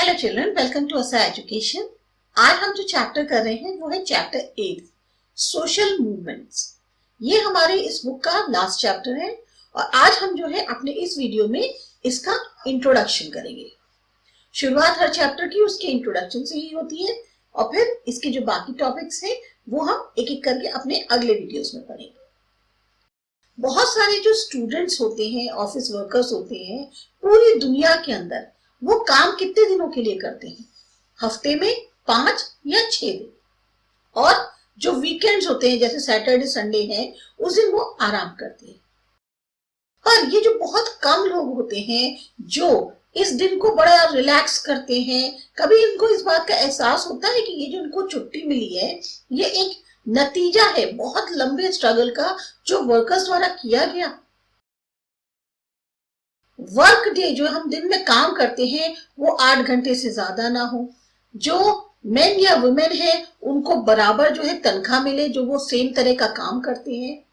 Hello children, welcome to असा education. आज हम जो चैप्टर कर रहे हैं वो है चैप्टर 8 सोशल मूवमेंट्स। ये हमारे इस बुक का लास्ट चैप्टर है और आज हम जो है अपने इस वीडियो में इसका इंट्रोडक्शन करेंगे। शुरुआत हर चैप्टर की उसके इंट्रोडक्शन से ही होती है और फिर इसके जो बाकी टॉपिक्स हैं वो हम एक एक करके अपने अगले वीडियोस में पढ़ेंगे। बहुत सारे जो स्टूडेंट्स होते हैं, ऑफिस वर्कर्स होते हैं पूरी दुनिया के अंदर, वो काम कितने दिनों के लिए करते हैं? हफ्ते में 5 या 6 दिन। और जो वीकेंड्स होते हैं जैसे सैटरडे संडे है उस दिन वो आराम करते हैं। पर ये जो बहुत कम लोग होते हैं जो इस दिन को बड़ा रिलैक्स करते हैं, कभी इनको इस बात का एहसास होता है कि ये जो इनको छुट्टी मिली है ये एक नतीजा है बहुत लंबे स्ट्रगल का जो वर्कर्स द्वारा किया गया। वर्क डे जो हम दिन में काम करते हैं वो 8 घंटे से ज्यादा ना हो, जो मेन या वुमेन है उनको बराबर जो है तनख्वाह मिले जो वो सेम तरह का काम करते हैं,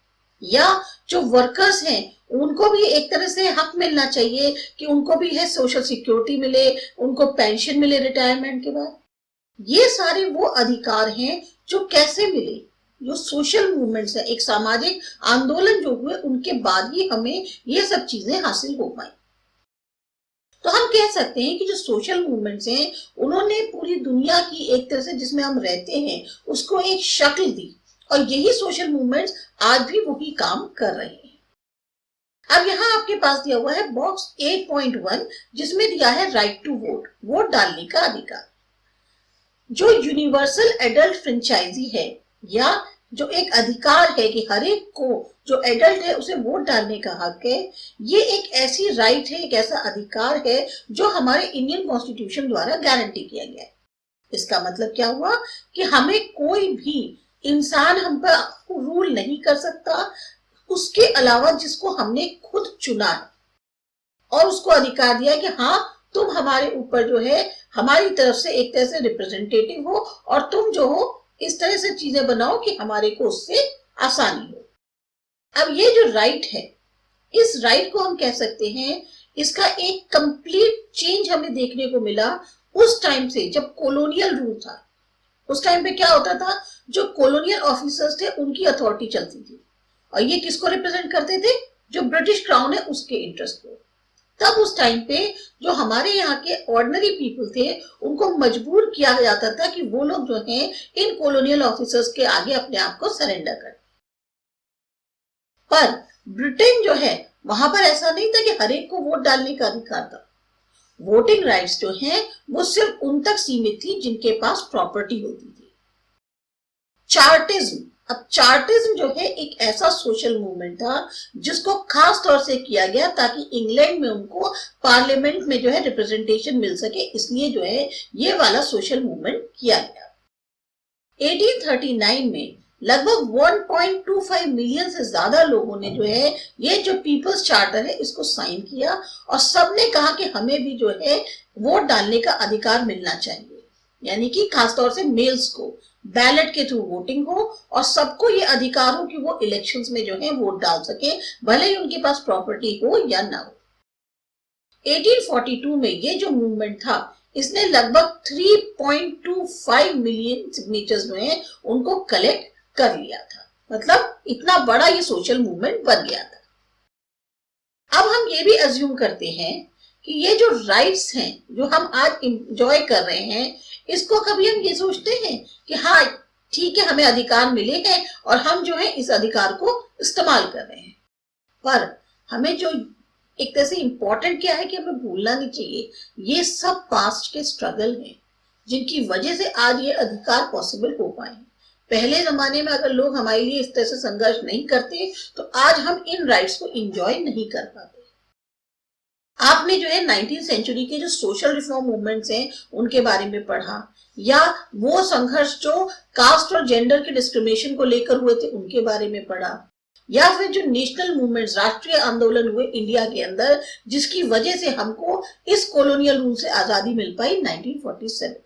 या जो वर्कर्स हैं उनको भी एक तरह से हक मिलना चाहिए कि उनको भी है सोशल सिक्योरिटी मिले, उनको पेंशन मिले रिटायरमेंट के बाद। ये सारे वो अधिकार हैं जो कैसे मिले, जो सोशल मूवमेंट्स है, एक सामाजिक आंदोलन जो हुए उनके बाद ही हमें ये सब चीजें हासिल हो पाई। तो हम कह सकते हैं कि जो सोशल मूवमेंट्स हैं उन्होंने पूरी दुनिया की एक तरह से जिसमें हम रहते हैं उसको एक शक्ल दी और यही सोशल मूवमेंट्स आज भी वही काम कर रहे हैं। अब यहाँ आपके पास दिया हुआ है बॉक्स 8.1 जिसमें दिया है राइट टू वोट, वोट डालने का अधिकार। जो यूनिवर्सल एडल्ट फ्रेंचाइजी है या जो एक अधिकार है कि हर एक को जो एडल्ट है उसे वोट डालने का हक है, ये एक ऐसी राइट है, एक ऐसा अधिकार है जो हमारे इंडियन कॉन्स्टिट्यूशन द्वारा गारंटी किया गया है। इसका मतलब क्या हुआ कि हमें कोई भी इंसान हम पर रूल नहीं कर सकता उसके अलावा जिसको हमने खुद चुना है और उसको अधिकार दिया कि हाँ तुम हमारे ऊपर जो है हमारी तरफ से एक तरह से रिप्रेजेंटेटिव हो और तुम जो हो इस तरह से चीजें बनाओ कि हमारे को उससे आसानी हो। अब ये जो राइट है, इस राइट को हम कह सकते हैं इसका एक कंप्लीट चेंज हमें देखने को मिला उस टाइम से जब कॉलोनियल रूल था। उस टाइम पे क्या होता था, जो कॉलोनियल ऑफिसर्स थे उनकी अथॉरिटी चलती थी और ये किसको रिप्रेजेंट करते थे? जो ब्रिटिश क्राउन है उसके इंटरेस्ट को। तब उस टाइम पे जो हमारे यहाँ के ऑर्डिनरी पीपल थे उनको मजबूर किया जाता था कि वो लोग जो हैं इन कॉलोनियल ऑफिसर्स के आगे अपने आप को सरेंडर करें। पर ब्रिटेन जो है वहां पर ऐसा नहीं था कि हर एक को वोट डालने का अधिकार था। वोटिंग राइट्स जो हैं वो सिर्फ उन तक सीमित थी जिनके पास प्रॉपर्टी होती थी। चार्टिज्म, अब चार्टिज्म जो है एक ऐसा सोशल मूवमेंट था जिसको खास तौर से किया गया ताकि इंग्लैंड में उनको पार्लियामेंट में जो है रिप्रेजेंटेशन मिल सके, इसलिए जो है ये वाला सोशल मूवमेंट किया गया। 1839 में लगभग 1.25 मिलियन से ज्यादा लोगों ने जो है ये जो पीपल्स चार्टर है इसको साइन किया और सबने कहा कि हमें भी जो है वोट डालने का अधिकार मिलना चाहिए, यानी कि खासतौर से मेल्स को बैलेट के थ्रू वोटिंग हो और सबको ये अधिकार हो कि वो इलेक्शंस में जो है वोट डाल सके भले ही उनके पास प्रॉपर्टी हो या ना हो। 1842 में ये जो मूवमेंट था इसने लगभग 3.25 मिलियन सिग्नेचर्स जो है उनको कलेक्ट कर लिया था, मतलब इतना बड़ा ये सोशल मूवमेंट बन गया था। अब हम ये भी अज्यूम करते हैं कि ये जो राइट्स हैं जो हम आज इंजॉय कर रहे हैं इसको कभी हम ये सोचते हैं कि हाँ ठीक है हमें अधिकार मिले हैं और हम जो है इस अधिकार को इस्तेमाल कर रहे हैं। पर हमें जो एक तरह से इंपॉर्टेंट क्या है कि हमें भूलना नहीं चाहिए ये सब पास्ट के स्ट्रगल हैं जिनकी वजह से आज ये अधिकार पॉसिबल हो पाए। पहले जमाने में अगर लोग हमारे लिए इस तरह से संघर्ष नहीं करते तो आज हम इन राइट्स को एंजॉय नहीं कर पाते। आपने जो है 19वीं सेंचुरी के जो सोशल रिफॉर्म मूवमेंट्स हैं उनके बारे में पढ़ा, या वो संघर्ष जो कास्ट और जेंडर के डिस्क्रिमिनेशन को लेकर हुए थे उनके बारे में पढ़ा, या फिर जो नेशनल मूवमेंट्स राष्ट्रीय आंदोलन हुए इंडिया के अंदर जिसकी वजह से हमको इस कॉलोनियल रूल से आजादी मिल पाई 1947।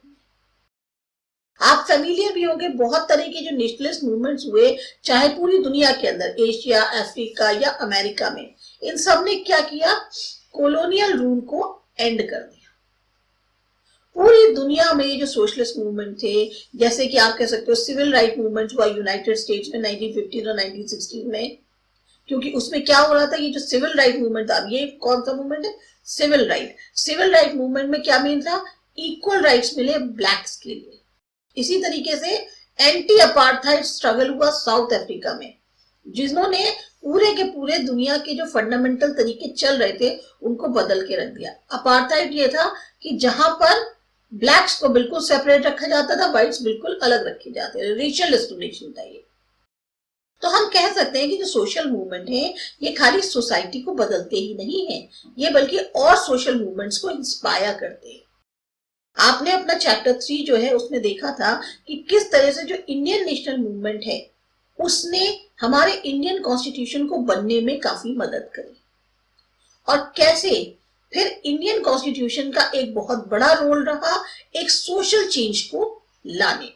आप फेमिलियर भी होंगे बहुत तरह के जो नेशनलिस्ट मूवमेंट्स हुए चाहे पूरी दुनिया के अंदर, एशिया, अफ्रीका या अमेरिका में, इन सब ने क्या किया, कॉलोनियल रूल को एंड कर दिया। पूरी दुनिया में ये जो सोशलिस्ट मूवमेंट थे, जैसे कि आप कह सकते हो सिविल राइट मूवमेंट हुआ यूनाइटेड स्टेट्स में 1950 और 1960 में, क्योंकि उसमें क्या हो रहा था, ये जो सिविल राइट मूवमेंट था, ये कौन सा मूवमेंट है, civil right. Civil right movement में क्या मीन था, इक्वल राइट्स मिले ब्लैक्स के लिए। इसी तरीके से एंटी अपार्थाइड स्ट्रगल हुआ साउथ अफ्रीका में, जिन्होंने पूरे के पूरे दुनिया के जो फंडामेंटल तरीके चल रहे थे उनको बदल के रख दिया। अपार्थाइड ये था कि जहां पर ब्लैक्स को बिल्कुल सेपरेट रखा जाता था, व्हाइट्स बिल्कुल अलग रखे जाते थे, रेशियल डिस्क्रिमिनेशन था ये। तो हम कह सकते हैं कि जो सोशल मूवमेंट है ये खाली सोसाइटी को बदलते ही नहीं है, ये बल्कि और सोशल मूवमेंट्स को इंस्पायर करते हैं। आपने अपना चैप्टर 3 जो है उसमें देखा था कि किस तरह से जो इंडियन नेशनल मूवमेंट है उसने हमारे इंडियन कॉन्स्टिट्यूशन को बनने में काफी मदद करी, और कैसे फिर इंडियन कॉन्स्टिट्यूशन का एक बहुत बड़ा रोल रहा एक सोशल चेंज को लाने में।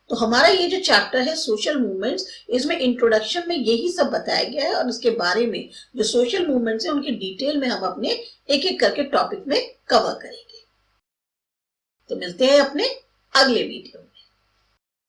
तो हमारा ये जो चैप्टर है सोशल मूवमेंट्स, इसमें इंट्रोडक्शन में यही सब बताया गया है, और इसके बारे में जो सोशल मूवमेंट्स है उनकी डिटेल में हम अपने एक एक करके टॉपिक में कवर करेंगे। तो मिलते हैं अपने अगले वीडियो में।